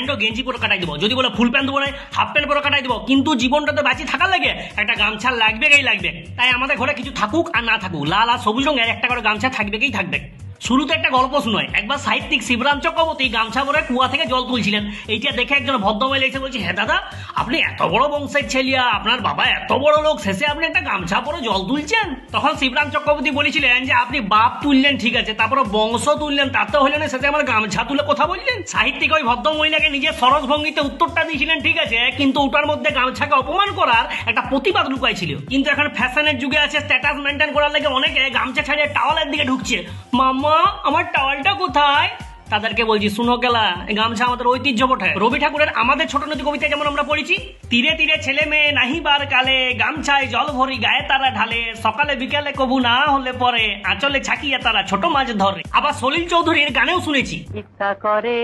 Pant ও গেঞ্জি পরে কাটাই দেবো, যদি বলে ফুল প্যান্ট দেবো না হাফ প্যান্ট পরে কাটাই দেবো, কিন্তু জীবনটা তো বাঁচিয়ে থাকার লাগে একটা গামছা লাগবেই লাগবে। তাই আমাদের ঘরে কিছু থাকুক আর না থাকুক, লাল আর সবুজ রঙের একটা করে গামছা থাকবেই থাকবে। শুরুতে একটা গল্প শুনয়, একবার সাহিত্যিক শিবরাম চক্রবর্তী গামছা পরে কুয়া থেকে জল তুলছিলেন। এইটা দেখে একজন ভদ্রমহিলা এসে বলছে, হ্যাঁ দাদা, আপনি এত বড় বংশের ছেলিয়া, আপনার বাবা এত বড় লোক, শেষে আপনি একটা গামছা পরে জল তুলছেন। তখন শিবরাম চক্রবর্তী বলেছিলেন যে আপনি বাপ তুললেন ঠিক আছে, তারপরে বংশ তুললেন, তাতে হইল না, শেষে আমার গামছা তুলে কথা বললেন। সাহিত্যিক ওই ভদ্রমহিলাকে নিজের সরস ভঙ্গিতে উত্তরটা দিয়েছিলেন ঠিক আছে, কিন্তু ওটার মধ্যে গামছাকে অপমান করার একটা প্রতিবাদ লুকাই ছিল। কিন্তু এখন ফ্যাশনের যুগে আছে, স্ট্যাটাস মেনটেন করার লাগে অনেকে গামছা ছাড়িয়ে টাওয়ালের দিকে ঢুকছে। মামা আমার টাওয়ালটা কোথায়? তাদেরকে বলছি, শুনো গেলা, এই গামছা আমাদের ঐতিহ্য বটে। রবি ঠাকুরের আমাদের ছোট নদী কবিতায় যেমন আমরা পড়েছি, তীরে তীরে ছেলে মেয়ে নাহিবার কালে, গামছায় জল ভরি গায়ে তারা ঢালে, সকালে বিকালে কবু না হলে পরে, আঁচলে ছাকিয়ে তারা ছোট মাছ ধরে। আবার সলিল চৌধুরীর গানেও শুনেছি, ইচ্ছা করে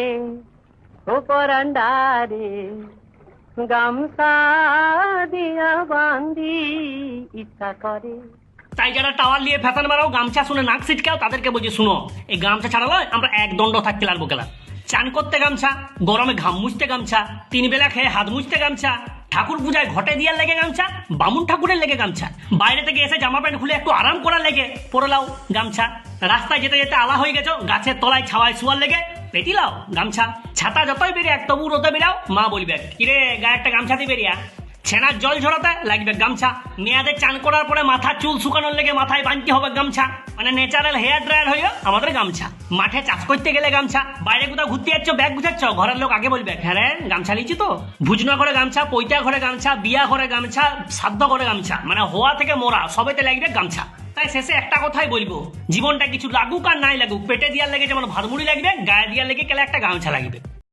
ও পরান্ডারে গামছা দিয়া বান্ধি, ইচ্ছা করে। তাই যারা টাওয়াল নিয়ে ফ্যাশন মারাও, গামছা শুনে নাক ছিটকাও, তাদেরকে বলছি, শুনো, এই গামছা ছাড়া নয় আমরা এক দণ্ড থাকতে লাগবো গেলা। চান করতে গামছা, গরমে ঘাম মুছতে গামছা, 3 বেলা খেয়ে হাত মুছতে গামছা, ঠাকুর পূজায় ঘটে দিয়ার লেগে গামছা, বামুন ঠাকুরের লেগে গামছা, বাইরে থেকে এসে জামা প্যান্ট খুলে একটু আরাম করার লেগে পরে লাও গামছা, রাস্তায় যেতে যেতে আলা হয়ে গেছো, গাছের তলায় ছাওয়ায় শুয়ার লেগে পেটি লাও গামছা, ছাতা যতই বেরিয়ে তবু রোদে বেরাও, মা বলবে কিরে গায়ে একটা গামছা দিয়ে বেরিয়া। ছেনার জল ঝরাতে লাগবে গামছা, মেয়াদের চান করার পরে মাথার চুল শুকানোর লেগে মাথায় বাঁধতে হবে গামছা, মানে ন্যাচারাল হেয়ার ড্রায়ার হয়ে আমাদের গামছা। মাঠে চাষ করতে গেলে গামছা, বাইরে কোথাও ঘুরতে যাচ্ছ ব্যাগ গুছাচ্ছ, ঘরের লোক আগে বলবে হ্যাঁ রে গামছা লিচি তো। ভুজনা ঘরে গামছা, পৈতা ঘরে গামছা, বিয়া ঘরে গামছা, শ্রাদ্ধ ঘরে গামছা, মানে হওয়া থেকে মোরা সবেতে লাগবে গামছা। তাই শেষে একটা কথাই বলবো, জীবনটা কিছু লাগুক আর নাই লাগুক, পেটে দিয়ার লেগে যেমন ভাতমুড়ি লাগবে, গায়ে দিয়ার লেগে গেলে একটা গামছা লাগবে।